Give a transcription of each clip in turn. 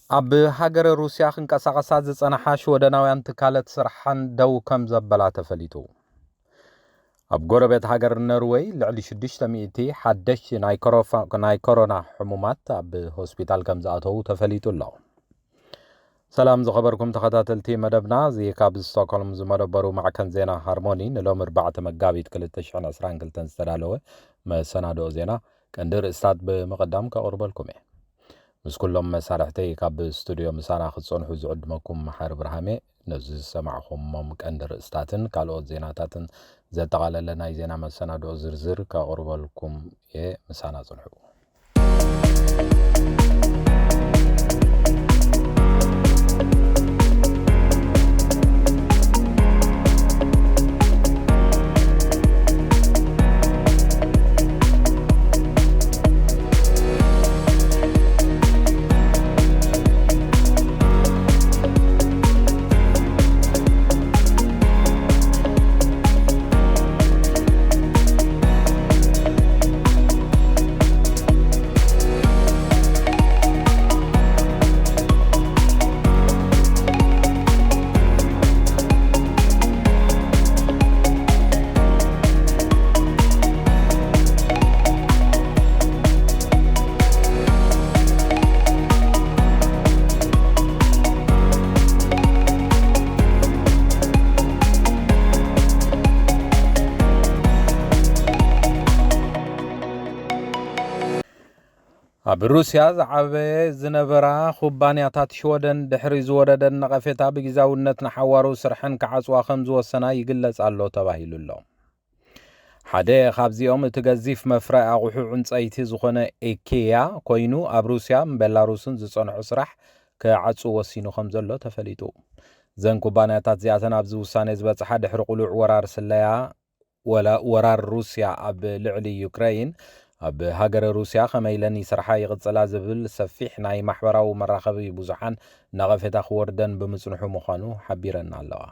ኣብ ሃገረ ሩስያ ክንቀሳቐሳ ዝጸንሓ ወደናውያን ትካላት ስራሕን ደው ከም ዘበላ ተፈሊጡ። ኣብ ጎረቤት ሃገር ኖርዌይ ልዕሊ 600 ሓደሽቲ ናይ ኮሮና ሕሙማት ኣብ ሆስፒታል ከም ዝኣተዉ ተፈሊጡ ኣሎ። ሰላም ዝኸበርኩም ተኸታተልቲ መደብና እዚ ካብ ስቶክሆልም ዝመደበሩ ማዕከን ዜና ሃርሞኒ ንሎም 4 መጋቢት 2022 ዝተዳለወ መሰናድኦ ዜና ቀንዲ ርእስታት ብምቕዳም ከቕርበልኩም እየ። ምስ ኩሎም መሳርሕተይ ካብ ስቱድዮ ምሳና ክጸንሑ ዝዕድመኩም መሓር ብርሃሜ ነዚ ዝሰማዕኹሞም ቀንዲ ርእስታትን ካልኦት ዜናታትን ዘጠቓለለ ናይ ዜና መሰናድኦ ዝርዝር ከቕርበልኩም እየ። ምሳና ጽንሑ። ኣብ ሩስያ ዝዓበየ ዝነበራ ኩባንያታት ሽወደን ድሕሪ ዝወረደን ነቐፌታ ብግዛውነት ንሓዋሩ ስርሕን ክዓጽዋ ከም ዝወሰና ይግለጽ ኣሎ ተባሂሉ ኣሎ። ሓደ ካብዚኦም እቲ ገዚፍ መፍረይ ኣቑሑ ዕንፀይቲ ዝኾነ ኢኬያ ኮይኑ ኣብ ሩስያን ቤላሩስን ዝጸንሑ ስራሕ ክዓጽ ወሲኑ ከም ዘሎ ተፈሊጡ። ዘን ኩባንያታት እዚኣተን ኣብዚ ውሳነ ዝበጽሓ ድሕሪ ቁሉዕ ወራር ሩስያ ኣብ ልዕሊ ዩክሬን ኣብ ሃገረ ሩስያ ከመይለን ይስርሓ ይቕጽላ ዝብል ሰፊሕ ናይ ማሕበራዊ መራኸቢ ብዙሓን ነቐፌታ ክወርደን ብምጽንሑ ምዃኑ ሓቢረና ኣለዋ።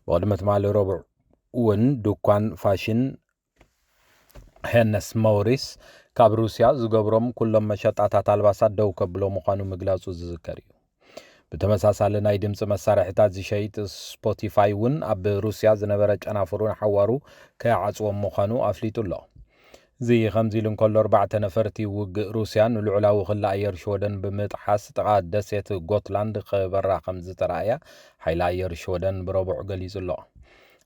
ብቅድሚ ትማሊ ረቡዕ እውን ድኳን ፋሽን ሄነስ ሞሪስ ካብ ሩስያ ዝገብሮም ኩሎም መሸጣታት ኣልባሳት ደው ከብሎ ምዃኑ ምግላጹ ዝዝከር እዩ። ብተመሳሳሊ ናይ ድምፂ መሳርሕታት ዝሸይጥ ስፖቲፋይ እውን ኣብ ሩስያ ዝነበረ ጨናፍሩን ሓዋሩ ከዓጽዎም ምዃኑ ኣፍሊጡ ኣሎ። እዚ ከምዚ ኢሉ እንከሎ 4 ነፈርቲ ውግእ ሩስያ ንልዑላዊ ክልል ኣየር ሽወደን ብምጥሓስ ጥቓ ደሴት ጎትላንድ ክበራ ከም ዝተረኣያ ሓይሊ ኣየር ሽወደን ብረቡዕ ገሊጹ ኣሎ።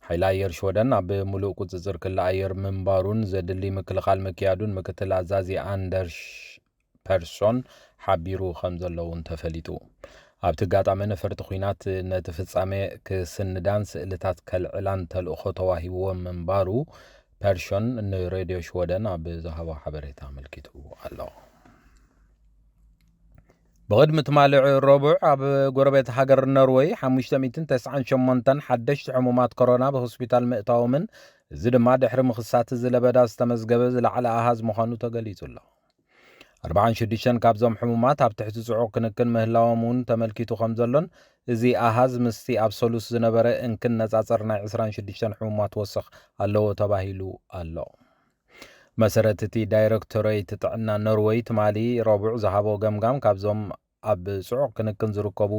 ሓይሊ ኣየር ሽወደን ኣብ ምሉእ ቁፅፅር ክልል ኣየር ምንባሩን ዘድሊ ምክልኻል ምክያዱን ምክትል ኣዛዚ ኣንደርስ ፐርሶን ሓቢሩ ከም ዘለውን ተፈሊጡ። ኣብቲ ጋጣሚ ነፈርቲ ኩናት ነቲ ፍጻሜ ክስንዳን ስእልታት ከልዕላን ተልእኾ ተዋሂብዎም ምንባሩ ፐርሶን ንሬድዮ ሽወደን ኣብ ዝሃቦ ሓበሬታ ኣመልኪቱ ኣሎ። ብቅድሚ ትማሊ ረቡዕ ኣብ ጎረቤት ሃገር ኖርዌይ 598 ሓደሽቲ ሕሙማት ኮሮና ብሆስፒታል ምእታዎምን እዚ ድማ ድሕሪ ምኽሳት ዝለበዳ ዝተመዝገበ ዝለዓለ ኣሃዝ ምዃኑ ተገሊጹ ኣሎ። 46 ካብዞም ሕሙማት ኣብ ትሕቲ ጽዑቕ ክንክን ምህላዎም እውን ተመልኪቱ ከም ዘሎን እዚ ኣሃዝ ምስቲ ኣብ ሰሉስ ዝነበረ እንክን ነጻጸር ናይ 26 ሕሙማት ወስኽ ኣለዎ ተባሂሉ ኣሎ። መሰረት እቲ ዳይሬክቶሬት ጥዕና ኖርዌይ ትማሊ ረቡዕ ዝሃቦ ገምጋም ካብዞም ኣብ ጽዑቕ ክንክን ዝርከቡ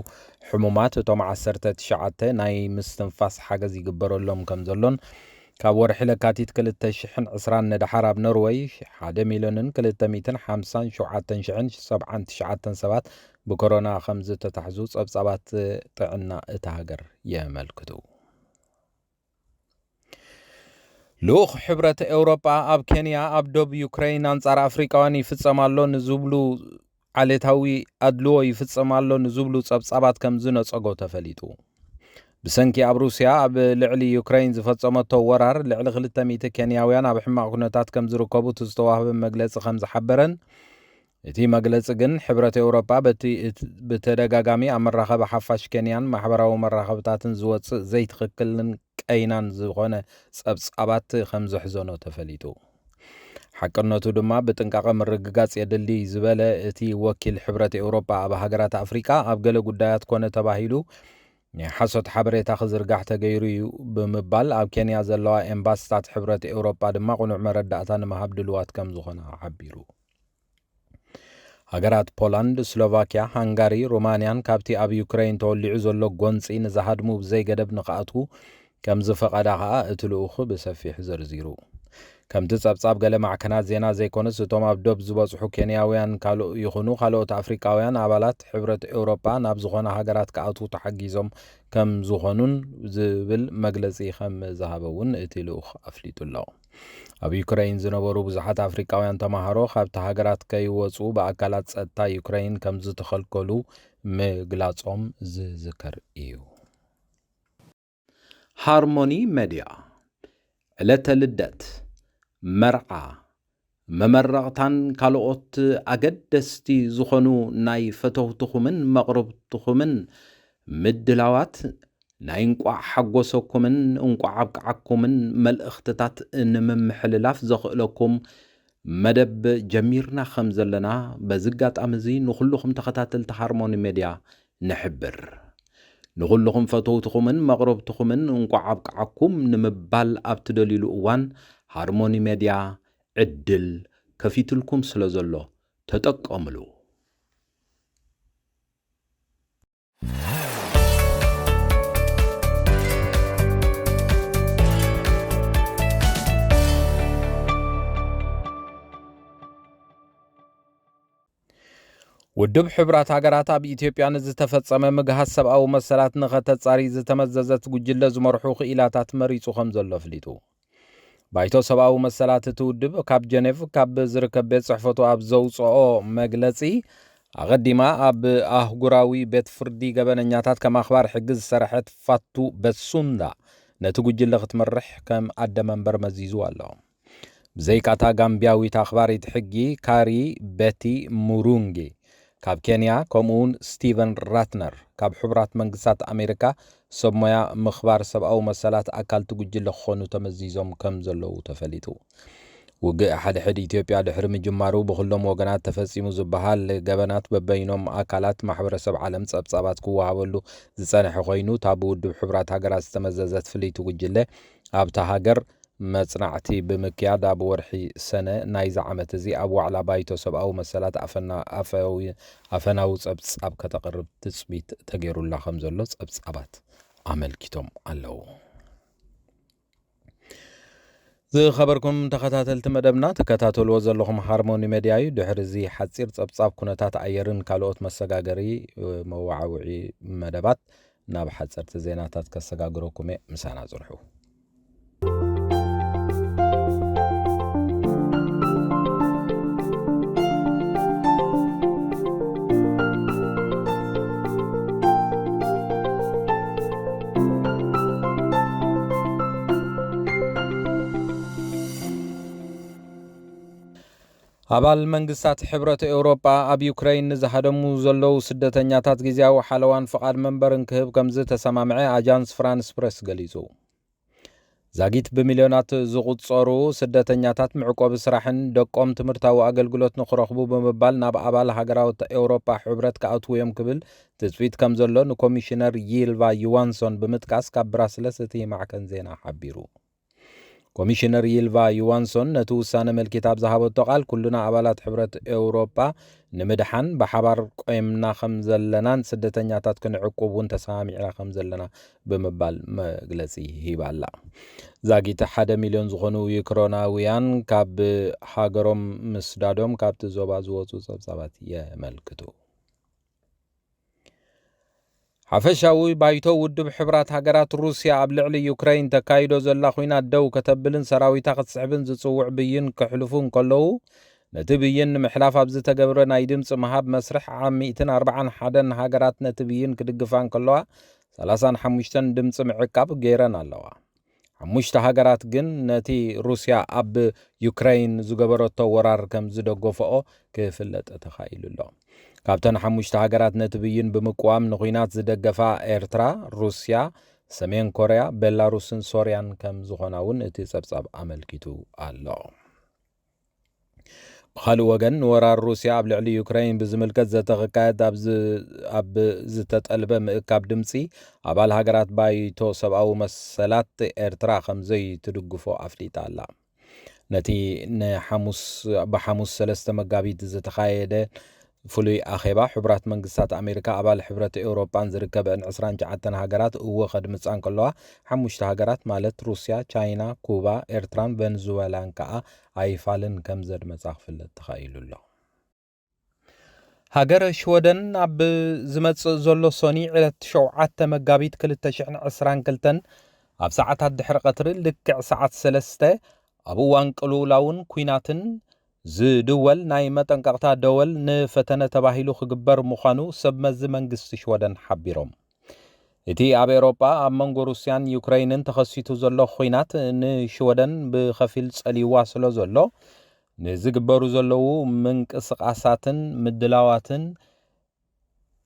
ሕሙማት እቶም 19 ናይ ምስትንፋስ ሓገዝ ይግበረሎም ከም ዘሎን ካብ ወርሒ ለካቲት 2020 ንድሓር ኣብ ኖርዌይ 1,257,079 ሰባት ብኮሮና ከም ዝተታሕዙ ጸብጻባት ጥዕና እታ ሃገር የመልክቱ። ልኡኽ ሕብረት ኤውሮጳ ኣብ ኬንያ ኣብ ደቡብ ዩክሬን አንጻር ኣፍሪቃውያን ይፍጸማሎ ንዝብሉ ዓሌታዊ ኣድልዎ ይፍጸማሎ ንዝብሉ ጸብጻባት ከም ዝነጸጎ ተፈሊጡ። ብሰንኪ ኣብ ሩስያ ኣብ ልዕሊ ዩክሬን ዝፈጸመቶ ወራር ልዕሊ 200 ኬንያውያን ኣብ ሕማቕ ኩነታት ከም ዝርከቡ ዝተዋህበ መግለጺ ከም ዝሓበረን እቲ መግለጺ ግን ሕብረት ኤውሮጳ ብተደጋጋሚ ኣብ መራኸቢ ሓፋሽ ኬንያን ማሕበራዊ መራኸብታትን ዝወፅእ ዘይትኽክልን ቀይናን ዝኾነ ጸብጻባት ከም ዘሕዘኖ ተፈሊጡ። ሓቅነቱ ድማ ብጥንቃቐ ምርግጋጽ የድሊ ዝበለ እቲ ወኪል ሕብረት ኤውሮጳ ኣብ ሃገራት ኣፍሪቃ ኣብ ገለ ጉዳያት ኮነ ተባሂሉ ሓሶት ሓበሬታ ክዝርጋሕ ተገይሩ እዩ ብምባል ኣብ ኬንያ ዘለዋ ኤምባሲታት ሕብረት ኤውሮጳ ድማ ቁኑዕ መረዳእታ ንምሃብ ድልዋት ከም ዝኾነ ሓቢሩ። ሃገራት ፖላንድ፣ ስሎቫኪያ፣ ሃንጋሪ፣ ሮማንያን ካብቲ ኣብ ዩክሬን ተወሊዑ ዘሎ ጎንፂ ንዝሃድሙ ብዘይገደብ ንኽኣትዉ ከም ዝፈቐዳ ከዓ እቲ ልኡኽ ብሰፊሕ ዘርዚሩ። ከምቲ ጸብጻብ ገለ ማዕከናት ዜና ዘይኮነስ እቶም ኣብ ዶብ ዝበጽሑ ኬንያውያን ይኹኑ ካልኦት ኣፍሪቃውያን ኣባላት ሕብረት ኤውሮጳ ናብ ዝኾነ ሃገራት ክኣትዉ ተሓጊዞም ከም ዝኾኑን ዝብል መግለጺ ከም ዝሃበ እውን እቲ ልኡኽ ኣፍሊጡ ኣሎ። ኣብ ዩክሬን ዝነበሩ ብዙሓት ኣፍሪቃውያን ተማሃሮ ካብቲ ሃገራት ከይወፁ ብኣካላት ጸጥታ ዩክሬን ከም ዝተኸልከሉ ምግላጾም ዝዝከር እዩ። ሃርሞኒ ሚድያ ዕለተ ልደት፣ መርዓ፣ መመረቕታን ካልኦት ኣገደስቲ ዝኾኑ ናይ ፈተውትኹምን መቕረብትኹምን ምድላዋት ናይ እንቋዕ ሓጎሰኩምን እንቋዕ ኣብቅዓኩምን መልእኽትታት ንምምሕልላፍ ዘኽእለኩም መደብ ጀሚርና ከም ዘለና በዚ ኣጋጣሚ እዚ ንኹልኹም ተኸታተልቲ ሃርሞኒ ሚድያ ንሕብር። ንኹልኹም ፈተውትኹምን መቕረብትኹምን እንቋዕ ኣብቅዓኩም ንምባል ኣብ ትደልይሉ እዋን ሃርሞኒ ሚድያ ዕድል ከፊትልኩም ስለ ዘሎ ተጠቀምሉ። ውድብ ሕብራት ሃገራት ኣብ ኢትዮጵያ ንዝተፈጸመ ምግሃዝ ሰብኣዊ መሰላት ንኸተጻሪ ዝተመዘዘት ጉጅለ ዝመርሑ ክኢላታት መሪጹ ከም ዘሎ ኣፍሊጡ። ባይቶ ሰብኣዊ መሰላት እቲ ውድብ ካብ ጀኔቭ ካብ ዝርከብ ቤት ጽሕፈቱ ኣብ ዘውፅኦ መግለጺ ኣቐዲማ ኣብ ኣህጉራዊ ቤት ፍርዲ ገበነኛታት ከም ኣኽባር ሕጊ ዝሰርሐት ፋቱ በሱንዳ ነቲ ጉጅለ ክትመርሕ ከም ኣደ መንበር መዚዙ ኣሎ። ብዘይካታ ጋምቢያዊት ኣኽባሪት ሕጊ ካሪ ቤቲ ሙሩንጌ ካብ ኬንያ ከምኡውን ስቲቨን ራትነር ካብ ሕቡራት መንግስታት ኣሜሪካ ሰብ ሞያ ምኽባር ሰብኣዊ መሰላት ኣካልቲ ጉጅለ ክኾኑ ተመዚዞም ከም ዘለዉ ተፈሊጡ። ውግእ ሓድሕድ ኢትዮጵያ ድሕሪ ምጅማሩ ብኩሎም ወገናት ተፈጺሙ ዝበሃል ገበናት በበይኖም ኣካላት ማሕበረሰብ ዓለም ጸብጻባት ክወሃበሉ ዝጸንሐ ኮይኑ እታ ብውድብ ሕብራት ሃገራት ዝተመዘዘት ፍልይቲ ጉጅለ ኣብታ ሃገር መጽናዕቲ ብምክያድ ኣብ ወርሒ ሰነ ናይዚ ዓመት እዚ ኣብ ዋዕላ ባይቶ ሰብኣዊ መሰላት ኣፈናዊ ጸብጻብ ከተቕርብ ትጽቢት ተገይሩላ ከም ዘሎ ጸብጻባት ኣመልኪቶም ኣለዉ። ዝኸበርኩም ተኸታተልቲ መደብና ተከታተልዎ ዘለኹም ሃርሞኒ ሚድያ እዩ። ድሕሪ እዚ ሓፂር ጸብጻብ ኩነታት ኣየርን ካልኦት መሰጋገሪ መዋዓውዒ መደባት ናብ ሓፀርቲ ዜናታት ከሰጋግረኩም ምሳና ጽርሑ። ኣባል መንግስታት ሕብረት ኤውሮጳ ኣብ ዩክሬን ንዝሃደሙ ዘለዉ ስደተኛታት ጊዜያዊ ሓለዋን ፍቓድ መንበርን ክህብ ከምዝ ተሰማምዐ ኣጃንስ ፍራንስ ፕሬስ ገሊጹ። ዛጊት ብሚልዮናት ዝቝጸሩ ስደተኛታት ምዕቆቢ ስራሕን ደቆም ትምህርታዊ ኣገልግሎት ንኽረኽቡ ብምባል ናብ ኣባል ሃገራዊት ኤውሮጳ ሕብረት ክኣትዉ እዮም ክብል ትጽቢት ከም ዘሎ ንኮሚሽነር ይልቫ ዮዋንሶን ብምጥቃስ ካብ ብራስለስ እቲ ማዕከን ዜና ሓቢሩ። ኮሚሽነር ይልቫ ዮዋንሶን ነቲ ውሳነ መልኪት ኣብ ዝሃበቶ ቃል ኩሉና ኣባላት ሕብረት ኤውሮጳ ንምድሓን ብሓባር ቆይምና ከም ዘለናን ስደተኛታት ክንዕቁብ እውን ተሰማሚዕና ከም ዘለና ብምባል መግለጺ ሂባላ። ዛጊት 1 ሚልዮን ዝኾኑ ዩክሮናውያን ካብ ሃገሮም ምስዳዶም ካብቲ ዞባ ዝወፁ ጸብጻባት የመልክቱ። ሓፈሻዊ ባይቶ ውድብ ሕብራት ሃገራት ሩስያ ኣብ ልዕሊ ዩክሬን ተካይዶ ዘላ ኩናት ደው ከተብልን ሰራዊታ ክትስሕብን ዝጽውዕ ብይን ክሕልፉን ከለዉ ነቲ ብይን ንምሕላፍ ኣብ ዝተገብረ ናይ ድምፂ መሃብ መስርሕ 141 ሃገራት ነቲ ብይን ክድግፋን ከለዋ 35 ድምፂ ምዕቃብ ገይረን ኣለዋ። 5 ሃገራት ግን ነቲ ሩስያ ኣብ ዩክሬን ዝገበረቶ ወራር ከም ዝደገፈኦ ክፍለጥ ተኻኢሉ ኣሎ። ካብተን 5 ሃገራት ነቲ ብይን ብምቅዋም ንኩናት ዝደገፋ ኤርትራ፣ ሩስያ፣ ሰሜን ኮርያ፣ ቤላሩስን ሶርያን ከም ዝኾና እውን እቲ ጸብጻብ ኣመልኪቱ ኣሎ። ብኻልእ ወገን ወራር ሩስያ ኣብ ልዕሊ ዩክሬን ብዝምልከት ዘተኻየደ ኣብ ዝተጠልበ ምእካብ ድምፂ ኣባል ሃገራት ባይቶ ሰብኣዊ መሰላት ኤርትራ ከም ዘይትድግፎ ኣፍሊጣ ኣላ። ነቲ ብሓሙስ 3 መጋቢት ዝተኻየደ فلوي أخيبا حبرات منقصات أمريكا أبال حبرات أوروبان زركب أن عسران جعتنا هاجرات وخدمت عن كلها حموشت هاجرات مالت روسيا تشاينا كوبا إيرتران فنزويلا كأ أيفالن كم زد مزاخ التخيل الله هاجر شودن أب زمت زلو صنيع لتشوعات مجابيت كل التشحن عسران كلتن أب ساعات الدحر قطر لك ساعات سلسته أبو وانقلو لاون كويناتن دول ناي متنققتا دول نفتنة تباهيلو خقبر مخانو سبمز منقس شودن حبيروم إتي أب إيروبا أب منغو روسيان يوكراينن تخصيتو زلو خوينات نشودن بخفيل سألي واصلو زلو نزقبرو زلو منك اسقاساتن مدلاواتن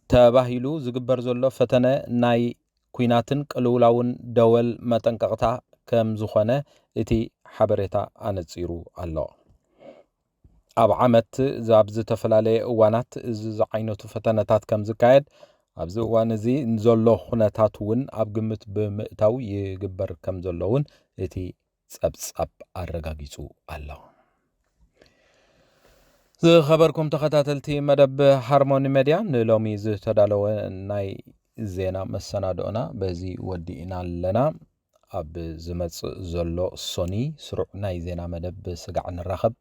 تباهيلو زقبر زلو فتنة ناي كويناتن قلولاون دول متنققتا كم زخانة إتي حبريتا أنتصيرو الله أب عمت زابز تفلالي وانات زعينوتو فتنتات كم زكايد أب زوان زي نزولو خناتاتون أب قمت بمئتاو يقبر كم زولون إتي سأب الرقاقيسو الله زي خبركم تخطاتلتي مدب هارموني ميديا نلومي زي تدالو ناي زينا مسانادونا بزي ودينا لنا أب زمت زولو سوني سرع ناي زينا مدب سقع نرخب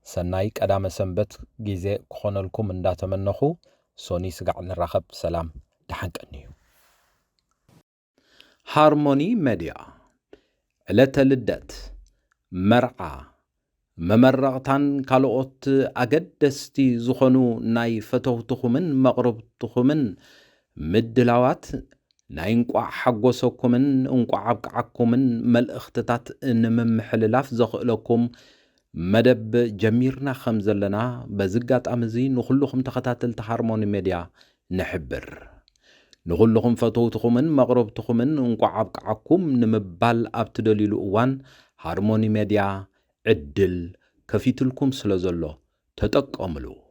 سنايك أدام سنبت جيزي كخون لكم من داتا منخو سوني سقع نرخب سلام دحنك أنيو هارموني ميديا علتا لدت مرعى ممرغتان كالوت أقدستي زخنو ناي فتوتخمن مغربتخمن مدلاوات ناي نقوع حقوسكمن نقوع عبقعكمن ملأختتات إنمم حللاف زخلكم مدب جميرنا خمزلنا بزقات أمزي نخلوكم تخطاتل تهارموني ميديا نحبر نخلوكم فتوتخمن مغربتخمن نقوع عبقعكم نمبال أبتدليلو أوان هارموني ميديا عدل كفيتلكم سلازلو تتقاملو